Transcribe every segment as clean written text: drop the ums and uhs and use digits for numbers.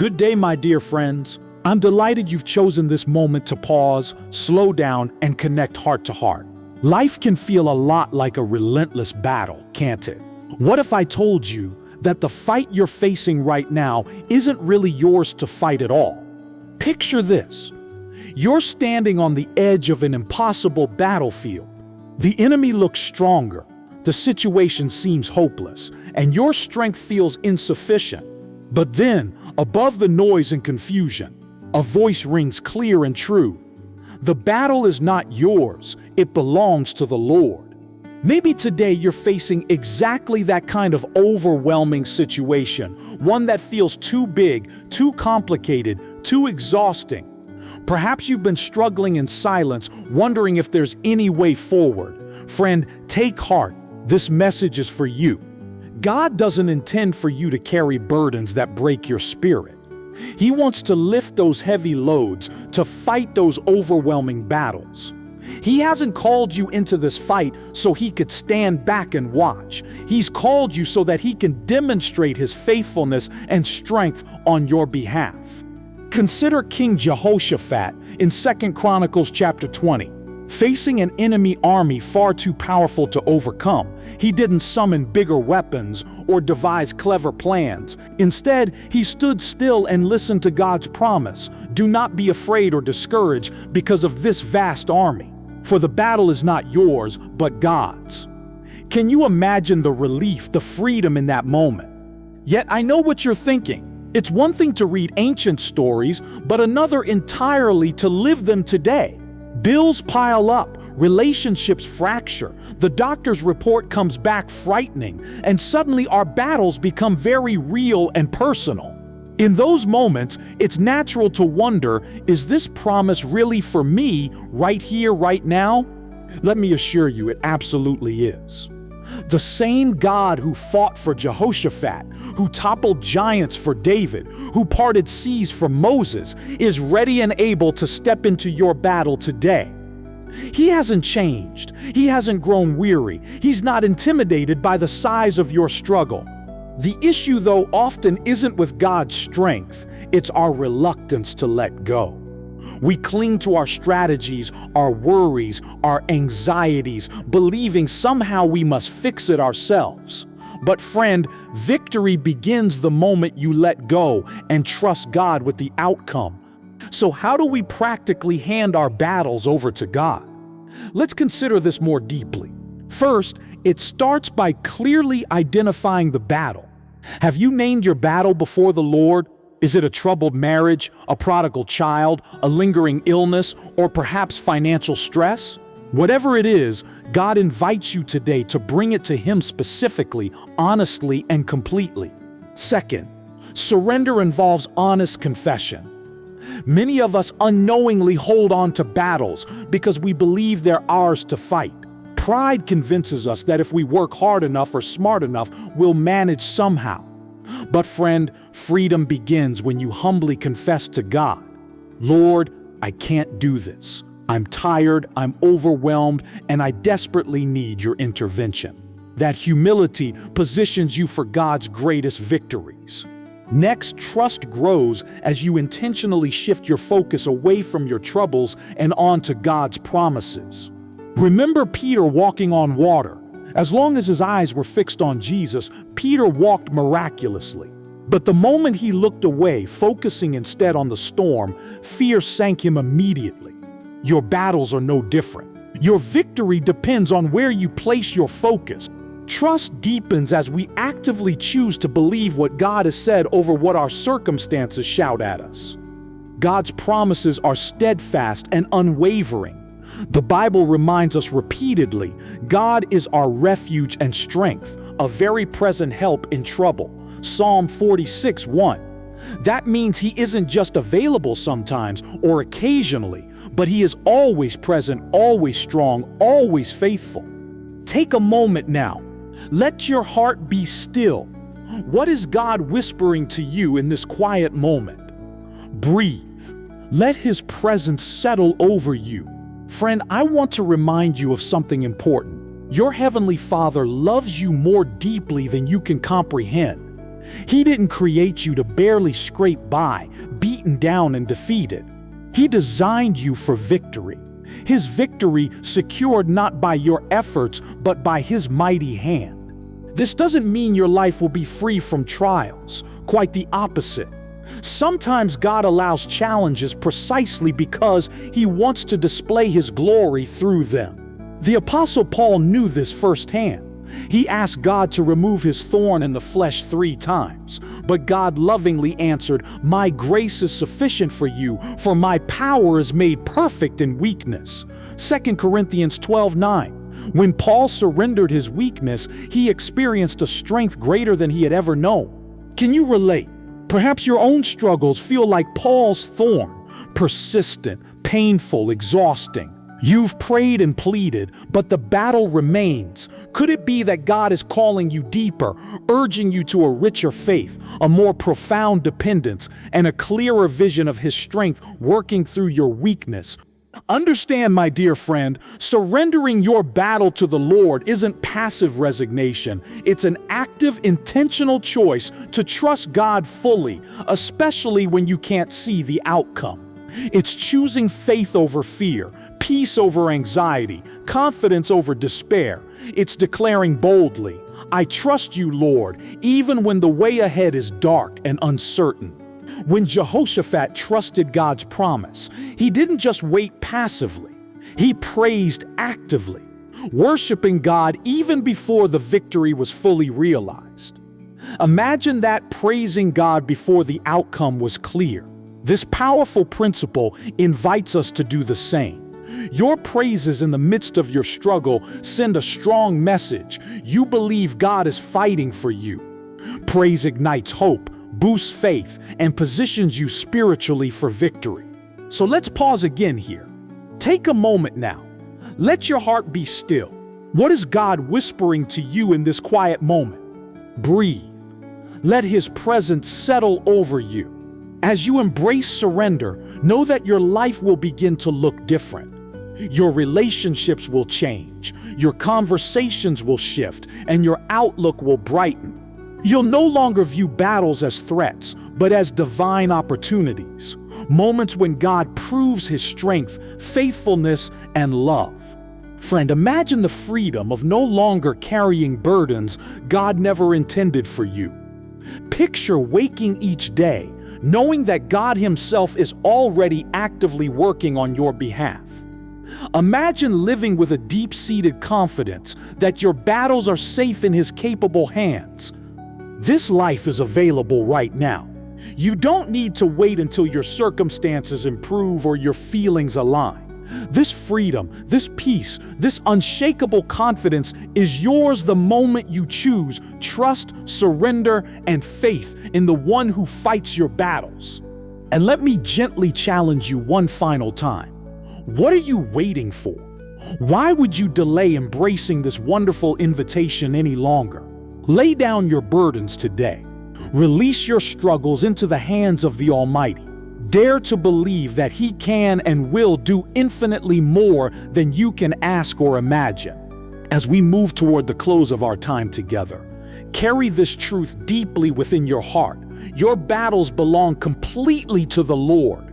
Good day, my dear friends. I'm delighted you've chosen this moment to pause, slow down, and connect heart to heart. Life can feel a lot like a relentless battle, can't it? What if I told you that the fight you're facing right now isn't really yours to fight at all? Picture this. You're standing on the edge of an impossible battlefield. The enemy looks stronger, the situation seems hopeless, and your strength feels insufficient. But then, above the noise and confusion, a voice rings clear and true. The battle is not yours, it belongs to the Lord. Maybe today you're facing exactly that kind of overwhelming situation, one that feels too big, too complicated, too exhausting. Perhaps you've been struggling in silence, wondering if there's any way forward. Friend, take heart. This message is for you. God doesn't intend for you to carry burdens that break your spirit. He wants to lift those heavy loads, to fight those overwhelming battles. He hasn't called you into this fight so he could stand back and watch. He's called you so that he can demonstrate his faithfulness and strength on your behalf. Consider King Jehoshaphat in 2 Chronicles chapter 20. Facing an enemy army far too powerful to overcome, he didn't summon bigger weapons or devise clever plans. Instead, he stood still and listened to God's promise. Do not be afraid or discouraged because of this vast army, for the battle is not yours, but God's. Can you imagine the relief, the freedom in that moment? Yet I know what you're thinking. It's one thing to read ancient stories, but another entirely to live them today. Bills pile up, relationships fracture, the doctor's report comes back frightening, and suddenly our battles become very real and personal. In those moments, it's natural to wonder, is this promise really for me, right here, right now? Let me assure you, it absolutely is. The same God who fought for Jehoshaphat, who toppled giants for David, who parted seas for Moses, is ready and able to step into your battle today. He hasn't changed. He hasn't grown weary. He's not intimidated by the size of your struggle. The issue, though, often isn't with God's strength. It's our reluctance to let go. We cling to our strategies, our worries, our anxieties, believing somehow we must fix it ourselves. But friend, victory begins the moment you let go and trust God with the outcome. So how do we practically hand our battles over to God? Let's consider this more deeply. First, it starts by clearly identifying the battle. Have you named your battle before the Lord? Is it a troubled marriage, a prodigal child, a lingering illness, or perhaps financial stress? Whatever it is, God invites you today to bring it to Him specifically, honestly, and completely. Second, surrender involves honest confession. Many of us unknowingly hold on to battles because we believe they're ours to fight. Pride convinces us that if we work hard enough or smart enough, we'll manage somehow. But friend, freedom begins when you humbly confess to God, Lord, I can't do this. I'm tired, I'm overwhelmed, and I desperately need your intervention. That humility positions you for God's greatest victories. Next, trust grows as you intentionally shift your focus away from your troubles and onto God's promises. Remember Peter walking on water. As long as his eyes were fixed on Jesus, Peter walked miraculously. But the moment he looked away, focusing instead on the storm, fear sank him immediately. Your battles are no different. Your victory depends on where you place your focus. Trust deepens as we actively choose to believe what God has said over what our circumstances shout at us. God's promises are steadfast and unwavering. The Bible reminds us repeatedly, God is our refuge and strength, a very present help in trouble. Psalm 46:1. That means He isn't just available sometimes or occasionally, but He is always present, always strong, always faithful. Take a moment now. Let your heart be still. What is God whispering to you in this quiet moment? Breathe. Let His presence settle over you. Friend, I want to remind you of something important. Your Heavenly Father loves you more deeply than you can comprehend. He didn't create you to barely scrape by, beaten down and defeated. He designed you for victory. His victory secured not by your efforts, but by His mighty hand. This doesn't mean your life will be free from trials. Quite the opposite. Sometimes God allows challenges precisely because He wants to display His glory through them. The Apostle Paul knew this firsthand. He asked God to remove his thorn in the flesh 3 times, but God lovingly answered, "My grace is sufficient for you, for my power is made perfect in weakness." 2 Corinthians 12:9. When Paul surrendered his weakness, he experienced a strength greater than he had ever known. Can you relate? Perhaps your own struggles feel like Paul's thorn, persistent, painful, exhausting. You've prayed and pleaded, but the battle remains. Could it be that God is calling you deeper, urging you to a richer faith, a more profound dependence, and a clearer vision of His strength working through your weakness? Understand, my dear friend, surrendering your battle to the Lord isn't passive resignation. It's an active, intentional choice to trust God fully, especially when you can't see the outcome. It's choosing faith over fear, peace over anxiety, confidence over despair. It's declaring boldly, "I trust you, Lord, even when the way ahead is dark and uncertain." When Jehoshaphat trusted God's promise, he didn't just wait passively. He praised actively, worshiping God even before the victory was fully realized. Imagine that, praising God before the outcome was clear. This powerful principle invites us to do the same. Your praises in the midst of your struggle send a strong message. You believe God is fighting for you. Praise ignites hope, boosts faith, and positions you spiritually for victory. So let's pause again here. Take a moment now. Let your heart be still. What is God whispering to you in this quiet moment? Breathe. Let His presence settle over you. As you embrace surrender, know that your life will begin to look different. Your relationships will change, your conversations will shift, and your outlook will brighten. You'll no longer view battles as threats, but as divine opportunities, moments when God proves His strength, faithfulness, and love. Friend, imagine the freedom of no longer carrying burdens God never intended for you. Picture waking each day knowing that God Himself is already actively working on your behalf. Imagine living with a deep-seated confidence that your battles are safe in His capable hands. This life is available right now. You don't need to wait until your circumstances improve or your feelings align. This freedom, this peace, this unshakable confidence is yours the moment you choose trust, surrender, and faith in the one who fights your battles. And let me gently challenge you one final time. What are you waiting for? Why would you delay embracing this wonderful invitation any longer? Lay down your burdens today. Release your struggles into the hands of the Almighty. Dare to believe that He can and will do infinitely more than you can ask or imagine. As we move toward the close of our time together, carry this truth deeply within your heart. Your battles belong completely to the Lord.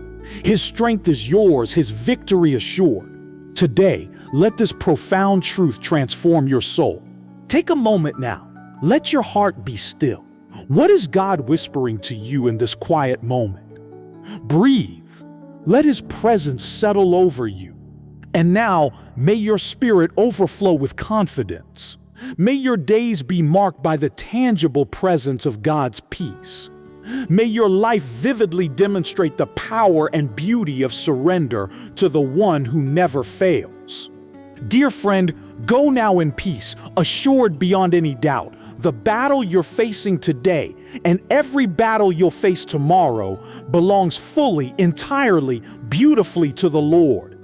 His strength is yours, His victory assured. Today, let this profound truth transform your soul. Take a moment now. Let your heart be still. What is God whispering to you in this quiet moment? Breathe. Let His presence settle over you. And now, may your spirit overflow with confidence. May your days be marked by the tangible presence of God's peace. May your life vividly demonstrate the power and beauty of surrender to the one who never fails. Dear friend, go now in peace, assured beyond any doubt. The battle you're facing today and every battle you'll face tomorrow belongs fully, entirely, beautifully to the Lord.